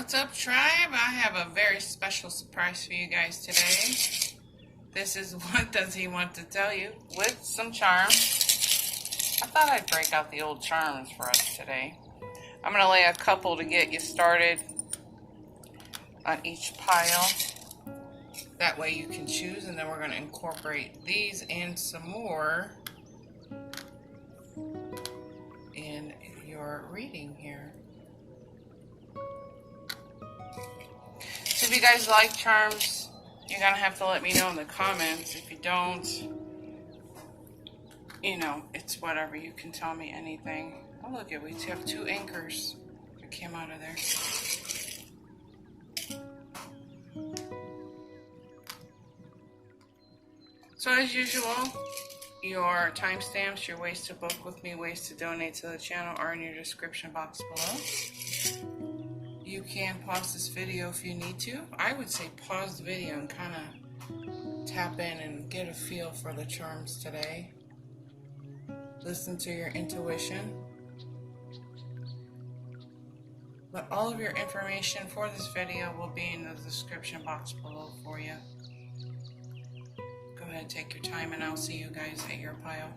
What's up, tribe? I have a very special surprise for you guys today. This is what does he want to tell you with some charms. I thought I'd break out the old charms for us today. I'm going to lay a couple to get you started on each pile. That way you can choose, and then we're going to incorporate these and some more in your reading here. So if you guys like charms, you're going to have to let me know in the comments. If you don't, you know, it's whatever. You can tell me anything. Oh, look at, we have two anchors that came out of there. So as usual, your timestamps, your ways to book with me, ways to donate to the channel are in your description box below. You can pause this video if you need to. I would say pause the video and kind of tap in and get a feel for the charms today. Listen to your intuition. But all of your information for this video will be in the description box below for you. Go ahead and take your time, and I'll see you guys at your pile.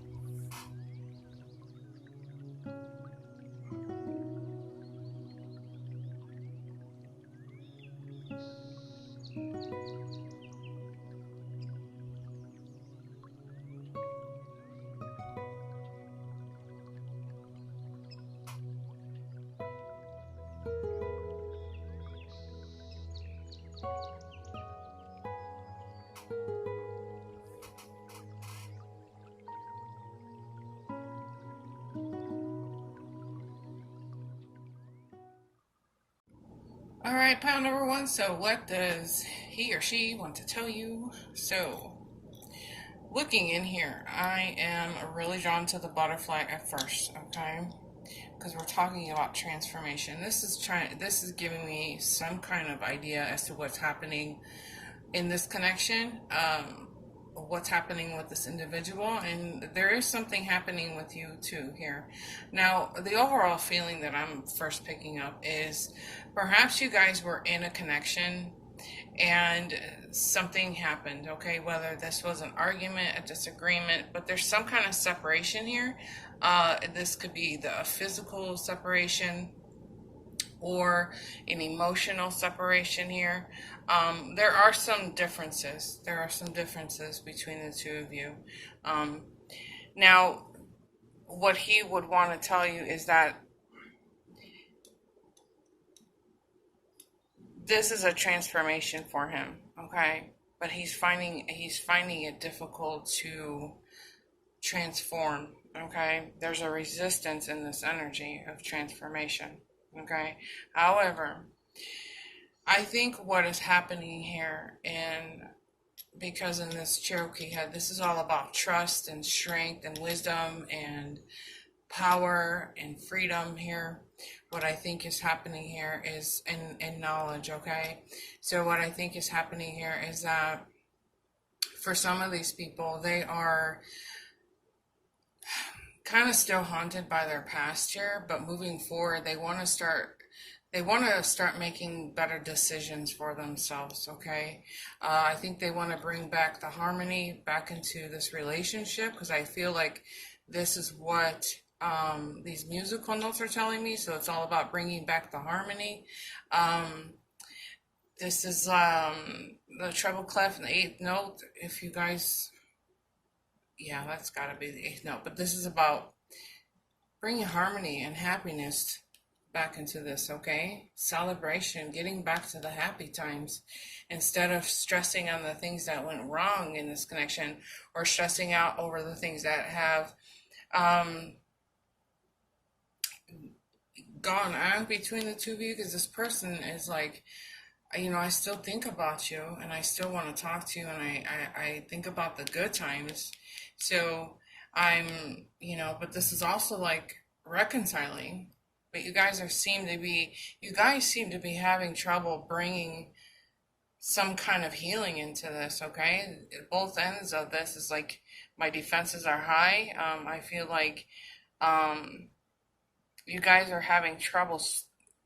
All right, pile number one. So what does he or she want to tell you? So looking in here, I am really drawn to the butterfly at first, okay? Because we're talking about transformation. This is giving me some kind of idea as to what's happening in this connection, what's happening with this individual, and there is something happening with you too here. Now, the overall feeling that I'm first picking up is perhaps you guys were in a connection and something happened, okay? Whether this was an argument, a disagreement, but there's some kind of separation here. This could be a physical separation or an emotional separation here. There are some differences. There are some differences between the two of you. Now, what he would want to tell you is that this is a transformation for him, okay? But he's finding it difficult to transform, okay? There's a resistance in this energy of transformation, okay? However, I think what is happening here, and because in this Cherokee head, this is all about trust and strength and wisdom and power and freedom here. What I think is happening here is in knowledge, okay? So what I think is happening here is that for some of these people, they are kind of still haunted by their past here, but moving forward, they want to start making better decisions for themselves, okay? I think they want to bring back the harmony back into this relationship, because I feel like this is what these musical notes are telling me. So it's all about bringing back the harmony. This is the treble clef and the eighth note. If you guys, yeah, that's got to be the eighth note. But this is about bringing harmony and happiness back into this, okay? Celebration, getting back to the happy times instead of stressing on the things that went wrong in this connection, or stressing out over the things that have gone on between the two of you. Because this person is like, you know, I still think about you, and I still want to talk to you, and I think about the good times. So I'm, you know, but this is also like reconciling. But you guys seem to be having trouble bringing some kind of healing into this, okay? Both ends of this is like, my defenses are high. I feel like you guys are having trouble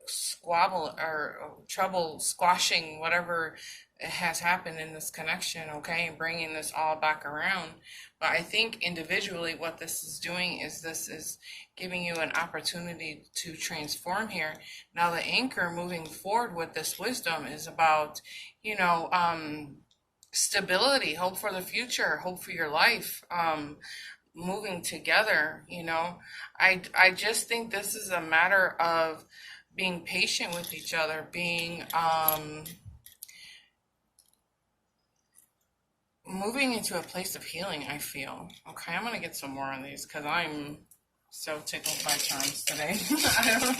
squabble or trouble squashing whatever has happened in this connection, okay, and bringing this all back around. But I think individually, what this is doing is this is giving you an opportunity to transform here. Now, the anchor moving forward with this wisdom is about, you know, stability, hope for the future, hope for your life, moving together. You know, I just think this is a matter of being patient with each other, being moving into a place of healing, I feel. Okay, I'm gonna get some more on these because I'm so tickled by charms today. I don't,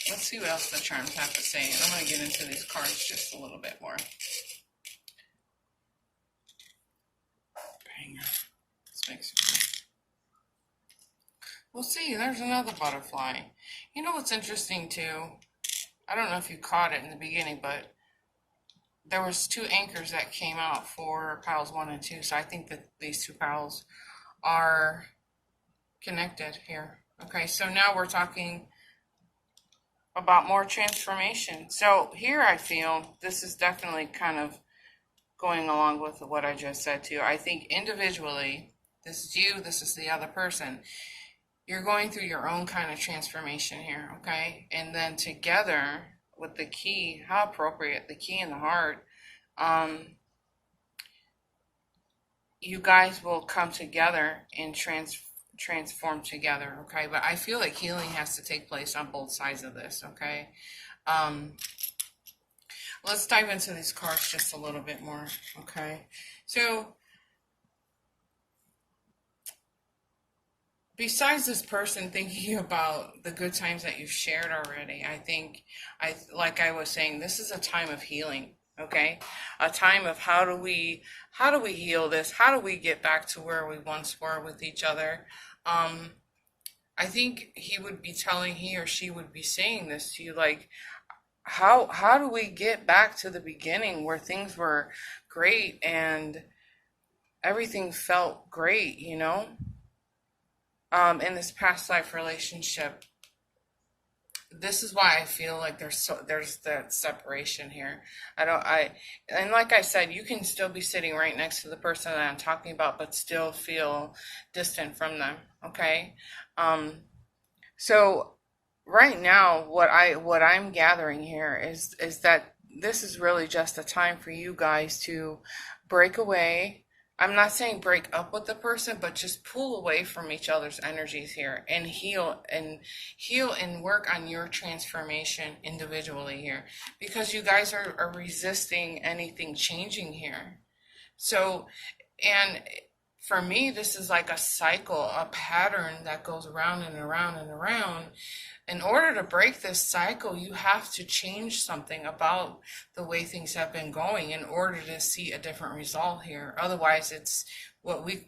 let's see what else the charms have to say. And I'm gonna get into these cards just a little bit more. Banger. Let's make some. We'll see, there's another butterfly. You know what's interesting too? I don't know if you caught it in the beginning, but there was two anchors that came out for piles 1 and 2. So I think that these two piles are connected here. Okay, so now we're talking about more transformation. So here I feel this is definitely kind of going along with what I just said too. I think individually, this is you, this is the other person. You're going through your own kind of transformation here, okay? And then together with the key, how appropriate, the key in the heart, you guys will come together and transform together, okay? But I feel like healing has to take place on both sides of this, okay? Let's dive into these cards just a little bit more, okay? So, besides this person thinking about the good times that you've shared already, I think, like I was saying, this is a time of healing, okay? A time of how do we heal this? How do we get back to where we once were with each other? I think he or she would be saying this to you, like, how do we get back to the beginning where things were great and everything felt great, you know? In this past life relationship, this is why I feel like there's that separation here. And like I said, you can still be sitting right next to the person that I'm talking about, but still feel distant from them. Okay, so right now, what I'm gathering here is that this is really just a time for you guys to break away. I'm not saying break up with the person, but just pull away from each other's energies here and heal and work on your transformation individually here, because you guys are resisting anything changing here. So, and for me, this is like a cycle, a pattern that goes around and around and around. In order to break this cycle, you have to change something about the way things have been going in order to see a different result here. Otherwise, it's what we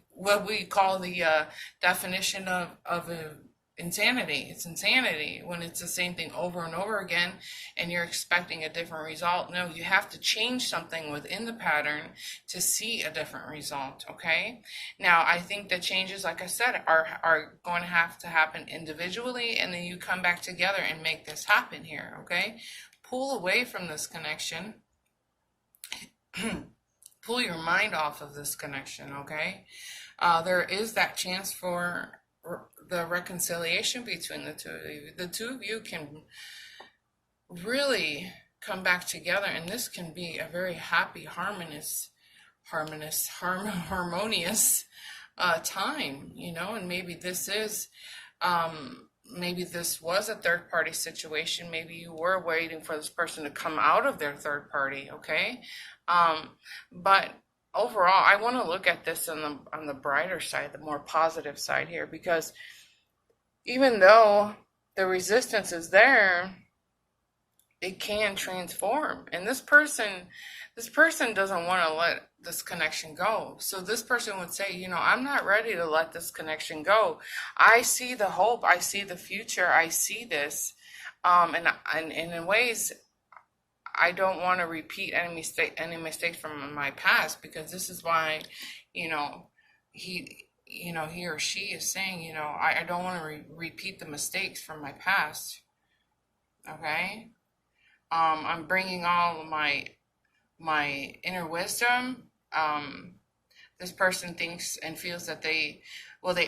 call the definition of insanity. It's insanity when it's the same thing over and over again and you're expecting a different result. No, you have to change something within the pattern to see a different result, okay? Now, I think the changes, like I said, are going to have to happen individually, and then you come back together and make this happen here, okay? Pull away from this connection. Pull your mind off of this connection, okay? There is that chance for the reconciliation between the two of you. The two of you can really come back together, and this can be a very happy, harmonious time, you know. And maybe this is maybe this was a third party situation. Maybe you were waiting for this person to come out of their third party, okay? But overall, I want to look at this on the brighter side, the more positive side here, because even though the resistance is there, it can transform. And this person doesn't want to let this connection go. So this person would say, you know, I'm not ready to let this connection go. I see the hope. I see the future. I see this. And in ways, I don't want to repeat any mistakes from my past, because this is why, you know, he or she is saying, I don't want to repeat the mistakes from my past. Okay. I'm bringing all of my inner wisdom. This person thinks and feels that they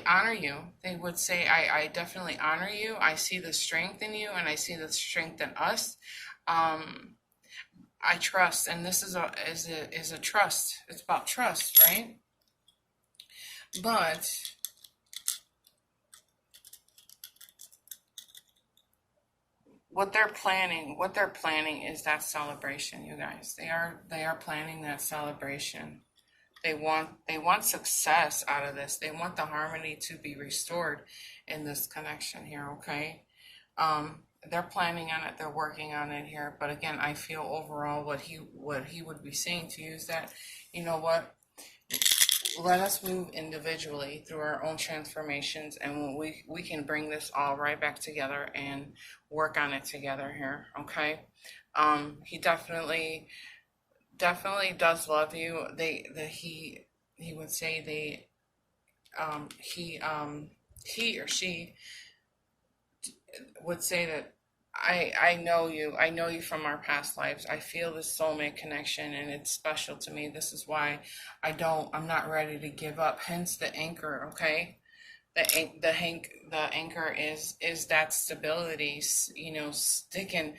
honor you. They would say, I definitely honor you. I see the strength in you, and I see the strength in us. Um, I trust, and this is a trust. It's about trust, right? But what they're planning is that celebration, you guys. They are planning that celebration. They want success out of this. They want the harmony to be restored in this connection here, okay? They're planning on it, they're working on it here. But again, I feel overall what he would be saying to you is that, you know what, let us move individually through our own transformations, and we can bring this all right back together and work on it together here, okay? He definitely does love you. He would say he or she would say that I know you from our past lives. I feel this soulmate connection, and it's special to me. This is why I'm not ready to give up. Hence the anchor, okay? The anchor is that stability, sticking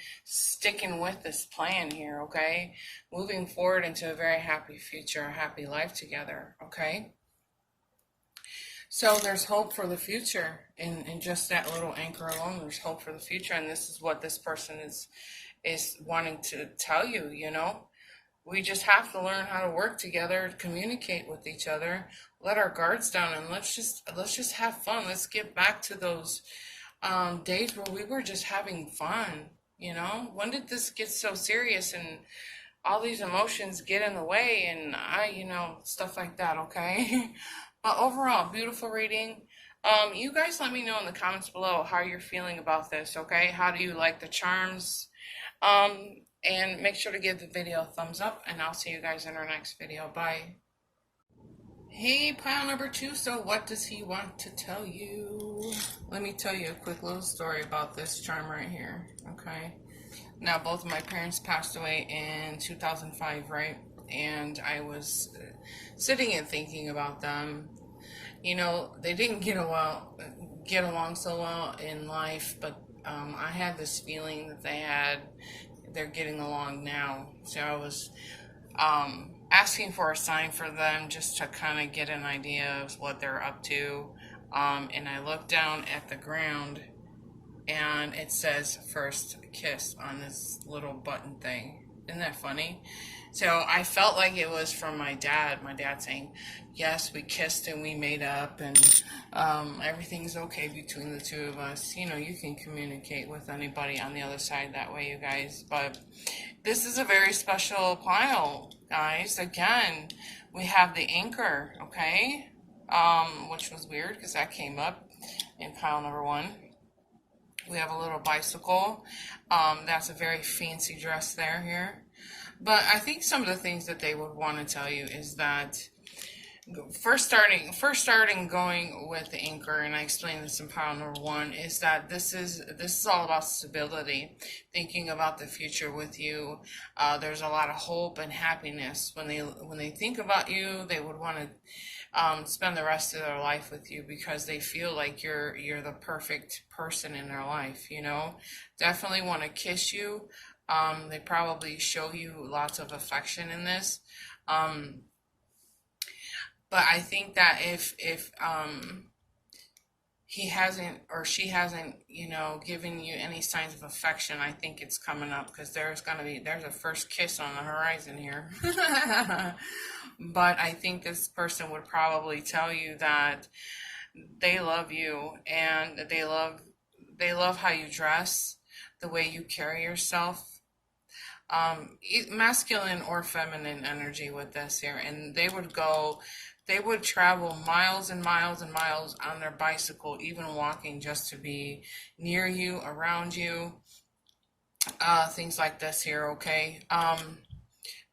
with this plan here, okay? Moving forward into a very happy future, a happy life together, okay? So there's hope for the future in just that little anchor alone. There's hope for the future, and this is what this person is wanting to tell you, We just have to learn how to work together, communicate with each other, let our guards down, and let's just have fun. Let's get back to those days where we were just having fun. When did this get so serious and all these emotions get in the way, and stuff like that, okay? But overall, beautiful reading. You guys let me know in the comments below how you're feeling about this, okay? How do you like the charms? And make sure to give the video a thumbs up, and I'll see you guys in our next video. Bye. Hey, pile number 2. So what does he want to tell you? Let me tell you a quick little story about this charm right here, okay? Now, both of my parents passed away in 2005, right? And I was sitting and thinking about them. They didn't get along so well in life, but I had this feeling that they're getting along now. So I was asking for a sign for them just to kind of get an idea of what they're up to. And I looked down at the ground, and it says first kiss on this little button thing. Isn't that funny? So I felt like it was from my dad saying, yes, we kissed and we made up, and everything's okay between the two of us. You can communicate with anybody on the other side that way, you guys. But this is a very special pile, guys. Again, we have the anchor, okay? Which was weird because that came up in pile number 1. We have a little bicycle. That's a very fancy dress here. But I think some of the things that they would want to tell you is that first starting going with the anchor, and I explained this in pile number 1, is that this is all about stability, thinking about the future with you. There's a lot of hope and happiness when they think about you. They would want to spend the rest of their life with you because they feel like you're the perfect person in their life. Definitely want to kiss you. They probably show you lots of affection in this. But I think that if he hasn't or she hasn't, given you any signs of affection, I think it's coming up because there's a first kiss on the horizon here. But I think this person would probably tell you that they love you, and they love how you dress, the way you carry yourself. Masculine or feminine energy with this here, and they would travel miles and miles and miles on their bicycle, even walking, just to be near you, around you, things like this here, okay?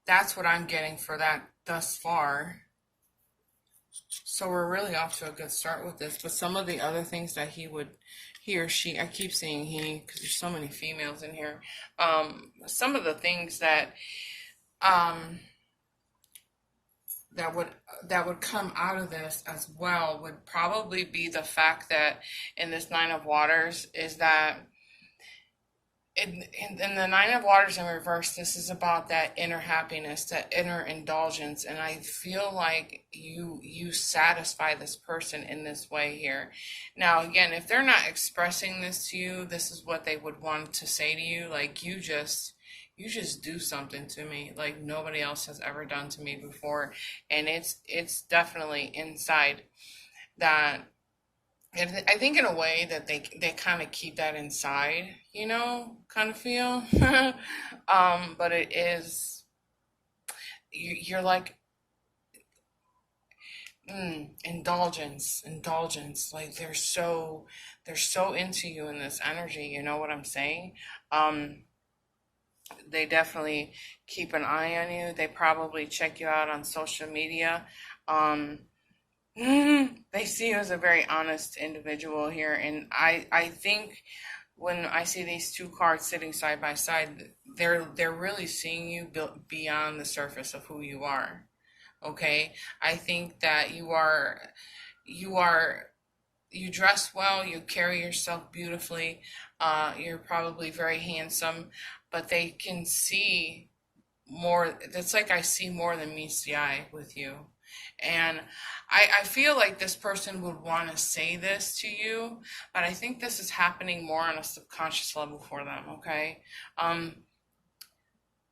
That's what I'm getting for that thus far. So we're really off to a good start with this, but some of the other things that he or she, I keep saying he because there's so many females in here. Some of the things um, that would that would come out of this as well would probably be the fact that in this Nine of Waters is that in the Nine of Waters in reverse, this is about that inner happiness, that inner indulgence, and I feel like you satisfy this person in this way here. Now, again, if they're not expressing this to you, this is what they would want to say to you, like you just do something to me like nobody else has ever done to me before, and it's definitely inside that. And I think in a way that they kind of keep that inside, kind of feel. But it is you're like indulgence. Like they're so into you in this energy. You know what I'm saying? Um, they definitely keep an eye on you. They probably check you out on social media. Um, they see you as a very honest individual here, and I think when I see these two cards sitting side by side, they're really seeing you beyond the surface of who you are. Okay, I think that you are you dress well, you carry yourself beautifully, you're probably very handsome, but they can see more. It's like I see more than meets the eye with you. And I feel like this person would want to say this to you, but I think this is happening more on a subconscious level for them, okay? Um,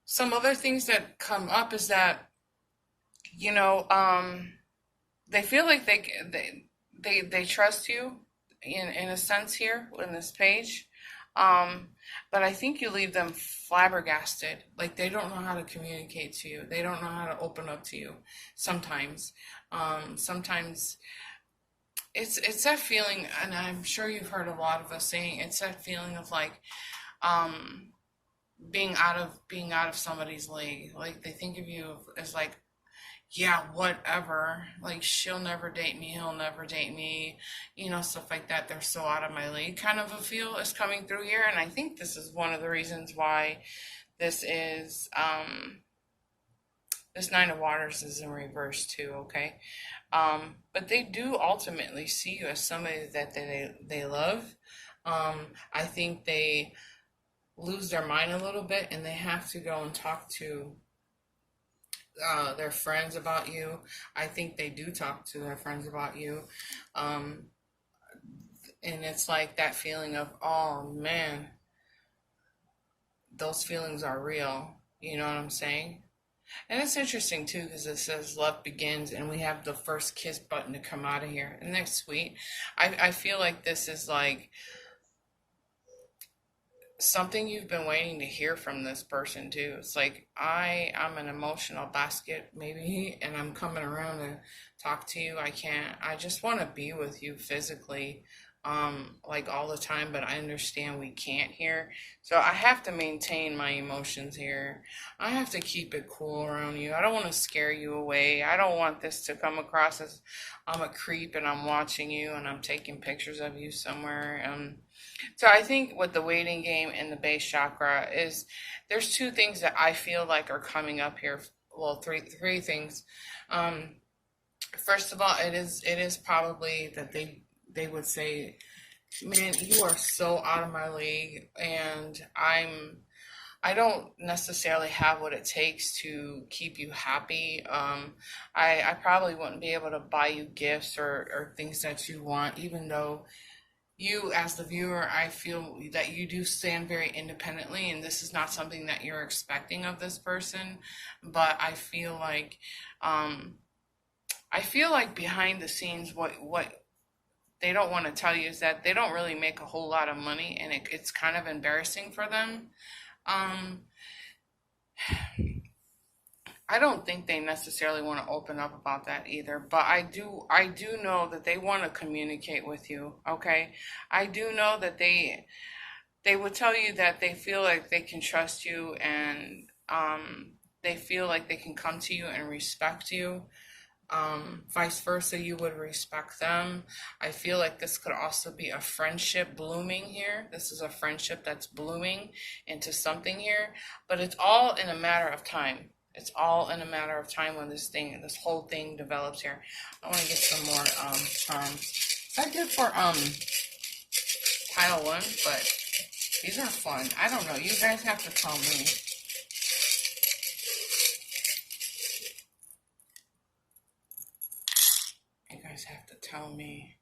some other things that come up is that, you know, they feel like they trust you in a sense here in this page. Um, but I think you leave them flabbergasted. Like they don't know how to communicate to you. They don't know how to open up to you sometimes. Sometimes it's that feeling, and I'm sure you've heard a lot of us saying it's that feeling of like um, being out of somebody's league. Like they think of you as like, yeah, whatever. Like, she'll never date me, he'll never date me, stuff like that. They're so out of my league, kind of a feel is coming through here. And I think this is one of the reasons why this is, this Nine of Waters is in reverse too, okay? But they do ultimately see you as somebody that they love. I think they lose their mind a little bit and they have to go and talk to their friends about you. I think they do talk to their friends about you. Um, and it's like that feeling of, oh man, those feelings are real. You know what I'm saying? And it's interesting too because it says love begins, and we have the first kiss button to come out of here. Isn't that sweet? I feel like this is like something you've been waiting to hear from this person too. It's like I'm an emotional basket maybe, and I'm coming around to talk to you. I just want to be with you physically, like all the time, but I understand we can't here. So I have to maintain my emotions here. I have to keep it cool around you. I don't want to scare you away. I don't want this to come across as I'm a creep and I'm watching you and I'm taking pictures of you somewhere. So I think with the waiting game and the base chakra is there's two things that I feel like are coming up here. Well, three things. Um, First of all, it is probably that they would say, "Man, you are so out of my league, and I don't necessarily have what it takes to keep you happy. I probably wouldn't be able to buy you gifts or things that you want, even though." You, as the viewer, I feel that you do stand very independently, and this is not something that you're expecting of this person. But um, I feel like behind the scenes, what they don't want to tell you is that they don't really make a whole lot of money, and it's kind of embarrassing for them. Um, I don't think they necessarily want to open up about that either, but I do know that they want to communicate with you, okay? I do know that they will tell you that they feel like they can trust you, and they feel like they can come to you and respect you. Vice versa, you would respect them. I feel like this could also be a friendship blooming here. This is a friendship that's blooming into something here, but it's all in a matter of time. It's all in a matter of time when this whole thing develops here. I want to get some more charms. I did for Title 1, but these are fun. I don't know. You guys have to tell me. You guys have to tell me.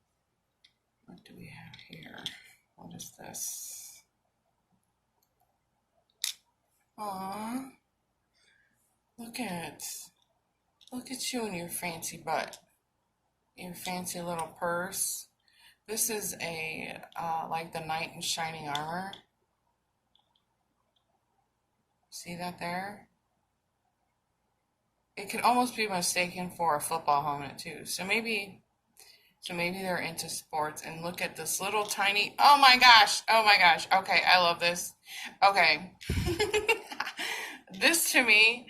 What do we have here? What is this? Aww. Look at you and your fancy butt. Your fancy little purse. This is a, like the knight in shining armor. See that there? It could almost be mistaken for a football helmet too. So maybe they're into sports. And look at this little tiny, oh my gosh. Okay, I love this. Okay. This to me,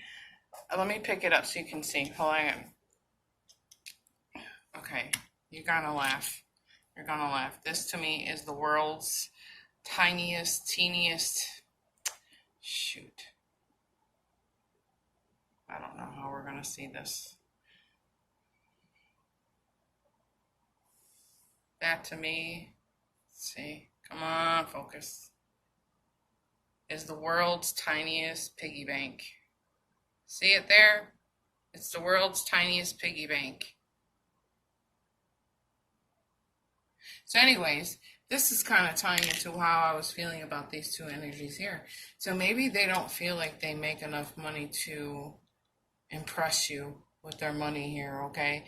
let me pick it up so you can see. Hold on. Okay, you're gonna laugh. You're gonna laugh. This to me is the world's tiniest, teeniest, shoot. I don't know how we're gonna see this. That to me, let's see, come on, focus, is the world's tiniest piggy bank. See it there? It's the world's tiniest piggy bank. So anyways, this is kind of tying into how I was feeling about these two energies here. So maybe they don't feel like they make enough money to impress you with their money here, okay?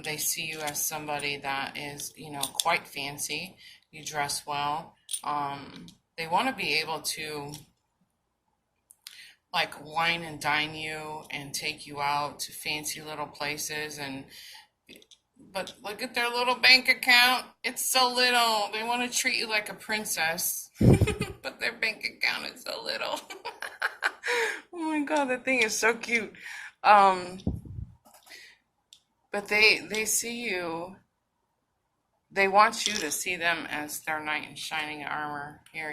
They see you as somebody that is, quite fancy. You dress well. They want to be able to, like, wine and dine you and take you out to fancy little places but look at their little bank account. It's so little. They want to treat you like a princess, but their bank account is so little. Oh my God, that thing is so cute. But they see you. They want you to see them as their knight in shining armor here,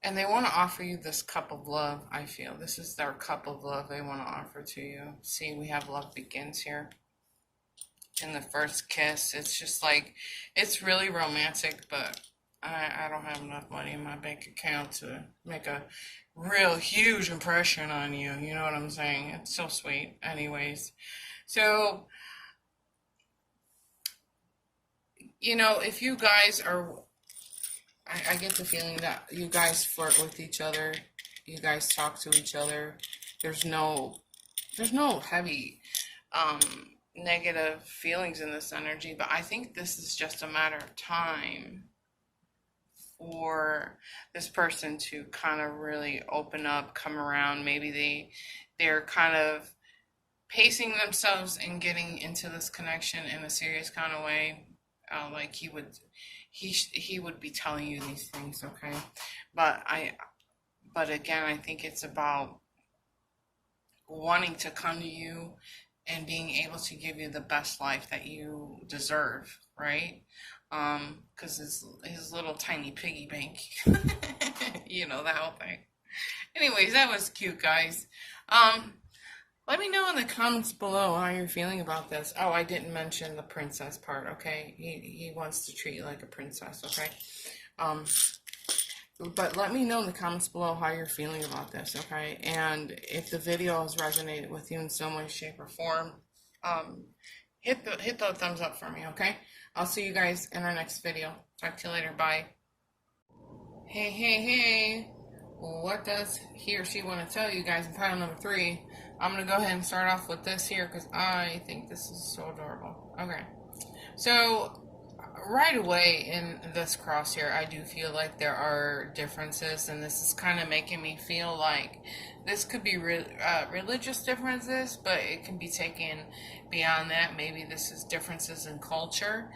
and they want to offer you this cup of love, I feel. This is their cup of love they want to offer to you. See, we have love begins here. In the first kiss, it's just like, it's really romantic, but I don't have enough money in my bank account to make a real huge impression on you. You know what I'm saying? It's so sweet. Anyways, so, if you guys are... I get the feeling that you guys flirt with each other. You guys talk to each other. There's no heavy negative feelings in this energy, but I think this is just a matter of time for this person to kind of really open up, come around. Maybe they're kind of pacing themselves and getting into this connection in a serious kind of way. Like he would be telling you these things, okay? But again, I think it's about wanting to come to you and being able to give you the best life that you deserve, right? Because his little tiny piggy bank, that whole thing. Anyways, that was cute, guys. Let me know in the comments below how you're feeling about this. Oh, I didn't mention the princess part, okay? He wants to treat you like a princess, okay? But let me know in the comments below how you're feeling about this, okay? And if the video has resonated with you in some way, shape, or form, hit the thumbs up for me, okay? I'll see you guys in our next video. Talk to you later. Bye. Hey. What does he or she want to tell you guys in pile number 3? I'm going to go ahead and start off with this here because I think this is so adorable. Okay. So, right away in this cross here, I do feel like there are differences, and this is kind of making me feel like this could be religious differences, but it can be taken beyond that. Maybe this is differences in culture,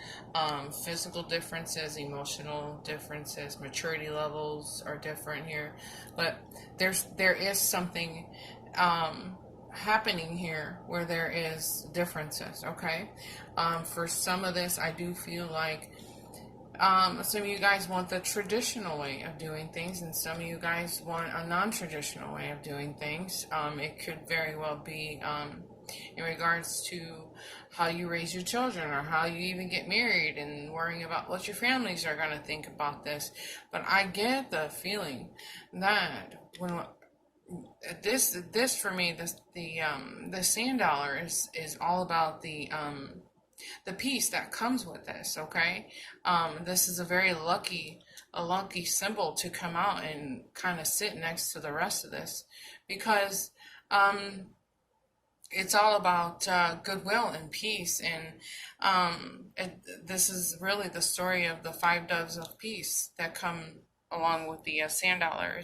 physical differences, emotional differences, maturity levels are different here, but there is something happening here where there is differences. Okay, for some of this, I do feel like some of you guys want the traditional way of doing things, and some of you guys want a non-traditional way of doing things. It could very well be in regards to how you raise your children, or how you even get married, and worrying about what your families are going to think about this. But I get the feeling that when this for me, the sand dollar is all about the peace that comes with this. Okay, this is a lucky symbol to come out and kind of sit next to the rest of this, because it's all about goodwill and peace, and this is really the story of the five doves of peace that come along with the sand dollar.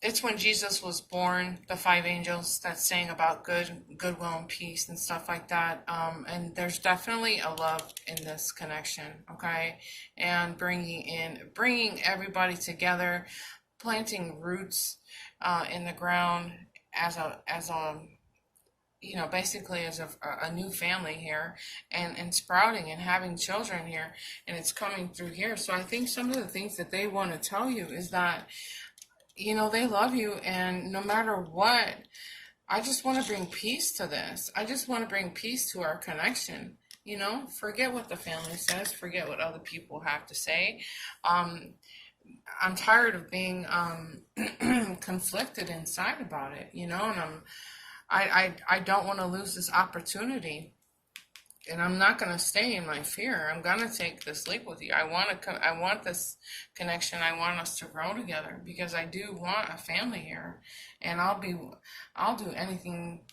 It's when Jesus was born, the five angels that sang about goodwill and peace and stuff like that. And there's definitely a love in this connection, okay? And bringing everybody together, planting roots in the ground as a basically as a new family here, and sprouting and having children here, and it's coming through here. So I think some of the things that they want to tell you is that they love you, and no matter what, I just want to bring peace to this. I just want to bring peace to our connection. Forget what the family says, forget what other people have to say. I'm tired of being conflicted inside about it, and I don't want to lose this opportunity. And I'm not going to stay in my fear. I'm going to take this leap with you. I want this connection. I want us to grow together, because I do want a family here. And I'll do anything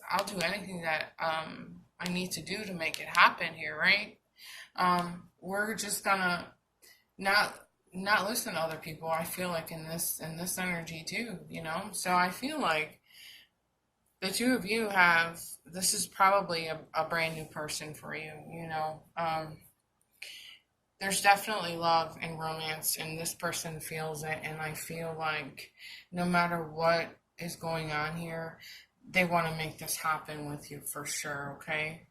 that I need to do to make it happen here, right? We're just gonna not listen to other people. I feel like in this energy too, So I feel like the two of you this is probably a brand new person for you, There's definitely love and romance, and this person feels it, and I feel like no matter what is going on here, they want to make this happen with you for sure, okay?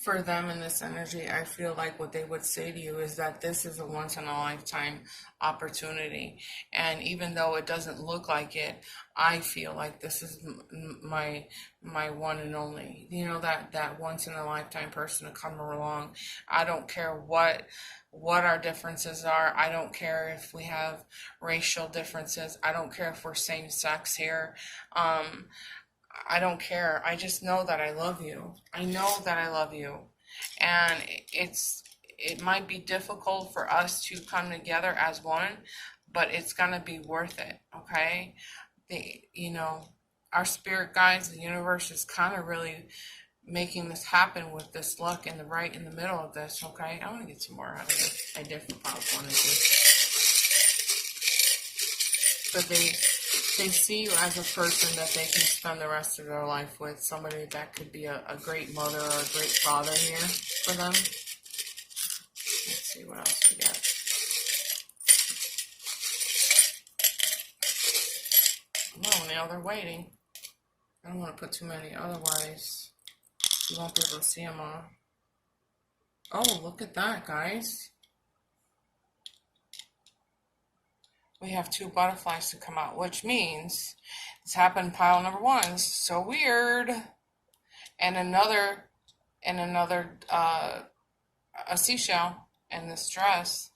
For them in this energy, I feel like what they would say to you is that this is a once in a lifetime opportunity. And even though it doesn't look like it, I feel like this is my one and only, that once in a lifetime person to come along. I don't care what our differences are. I don't care if we have racial differences. I don't care if we're same sex here. I don't care. I just know that I love you. I know that I love you. And it might be difficult for us to come together as one, but it's going to be worth it, okay? Our spirit guides, the universe is kind of really making this happen with this luck in the middle of this, okay? I want to get some more out of it. I definitely probably wanted to. But they see you as a person that they can spend the rest of their life with, somebody that could be a great mother or a great father here for them. Let's see what else we got. No, now they're waiting. I don't want to put too many, otherwise you won't be able to see them all. Oh, look at that, guys. We have two butterflies to come out, which means this happened pile number one. This is so weird. And another a seashell in this dress.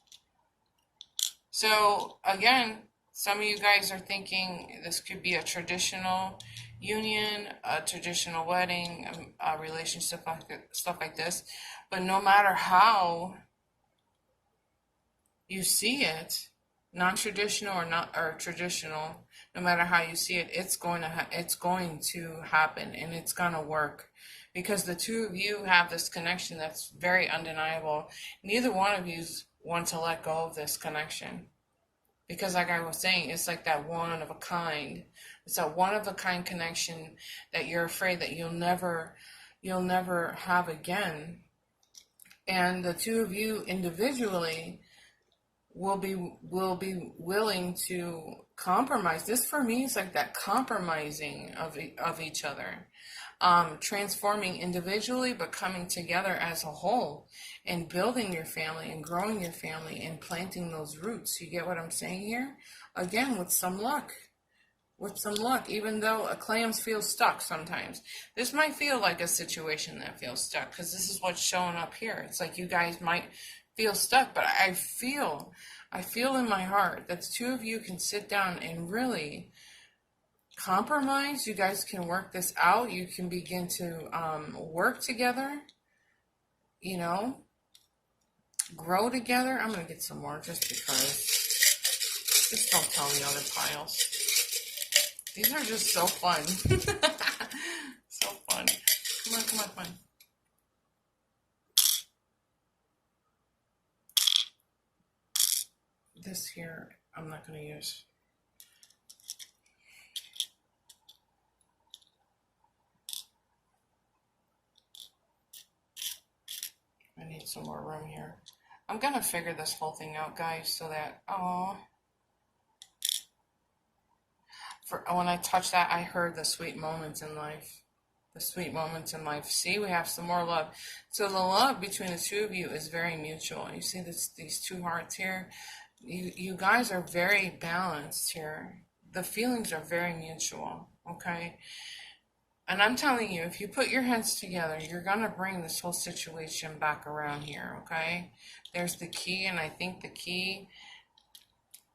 So again, some of you guys are thinking this could be a traditional union, a traditional wedding, a relationship, stuff like this. But no matter how you see it, non-traditional or traditional, no matter how you see it, it's going to happen, and it's going to work, because the two of you have this connection that's very undeniable. Neither one of you want to let go of this connection. Because like I was saying, it's like that one of a kind. It's a one of a kind connection that you're afraid that you'll never have again. And the two of you individually will be willing to compromise. This for me is like that compromising of each other. Transforming individually, but coming together as a whole and building your family and growing your family and planting those roots. You get what I'm saying here? Again, with some luck. With some luck, even though a clams feel stuck sometimes. This might feel like a situation that feels stuck because this is what's showing up here. It's like you guys might feel stuck, but I feel in my heart that the two of you can sit down and really compromise. You guys can work this out. You can begin to work together, you know, grow together. I'm going to get some more just because. Just don't tell the other piles. These are just so fun. So fun. Come on, come on, come on. This here, I'm not going to use. I need some more room here. I'm going to figure this whole thing out, guys, so that, when I touched that, I heard the sweet moments in life. The sweet moments in life. See, we have some more love. So the love between the two of you is very mutual. You see these two hearts here? You guys are very balanced here. The feelings are very mutual, okay? And I'm telling you, if you put your heads together, you're going to bring this whole situation back around here, okay? There's the key, and I think the key,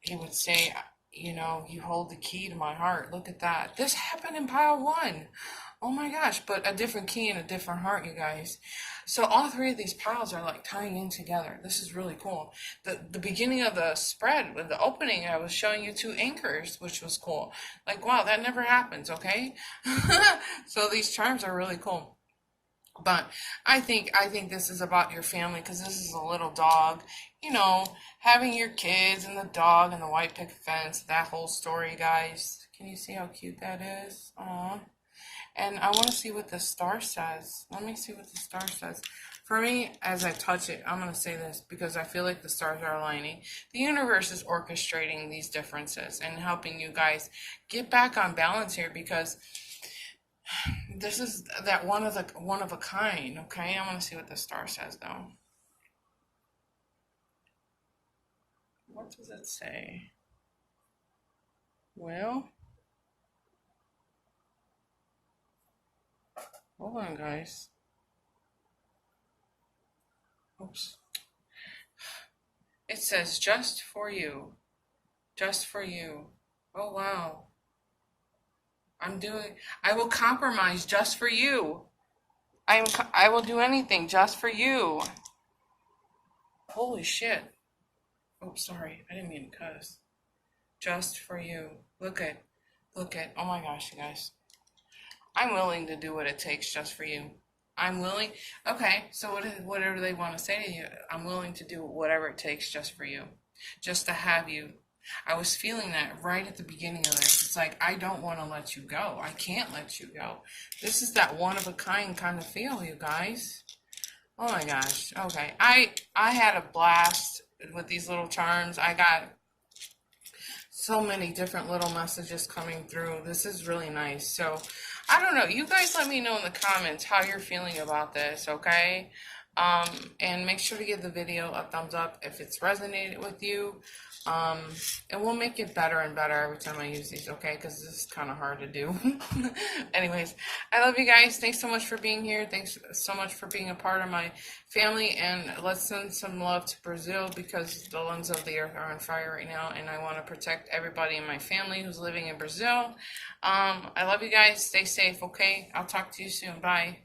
he would say, you know, you hold the key to my heart. Look at that. This happened in pile 1. Oh my gosh, but a different key and a different heart, you guys. So all 3 of these piles are like tying in together. This is really cool. The beginning of the spread, with the opening, I was showing you 2 anchors, which was cool. Like, wow, that never happens, okay? So these charms are really cool. But I think this is about your family, because this is a little dog, you know, having your kids and the dog and the white picket fence, that whole story, guys. Can you see how cute that is? Aww. And I want to see what the star says. Let me see what the star says. For me, as I touch it, I'm going to say this because I feel like the stars are aligning. The universe is orchestrating these differences and helping you guys get back on balance here, because this is that one of a kind, okay? I want to see what the star says, though. What does it say? Well, hold on, guys. Oops. It says, just for you. Just for you. Oh, wow. I will compromise just for you. I will do anything just for you. Holy shit. Oh, sorry. I didn't mean to cuss. Just for you. Look at, oh my gosh, you guys. I'm willing to do what it takes just for you. I'm willing. Okay, so whatever they want to say to you, I'm willing to do whatever it takes just for you. Just to have you. I was feeling that right at the beginning of this. It's like, I don't want to let you go. I can't let you go. This is that one of a kind of feel, you guys. Oh my gosh. Okay. I had a blast with these little charms. I got so many different little messages coming through. This is really nice. So, I don't know. You guys let me know in the comments how you're feeling about this, okay? And make sure to give the video a thumbs up if it's resonated with you. And we'll make it better and better every time I use these, okay? Because this is kind of hard to do. Anyways, I love you guys. Thanks so much for being here. Thanks so much for being a part of my family. And let's send some love to Brazil, because the lungs of the earth are on fire right now. And I want to protect everybody in my family who's living in Brazil. I love you guys. Stay safe, okay? I'll talk to you soon. Bye.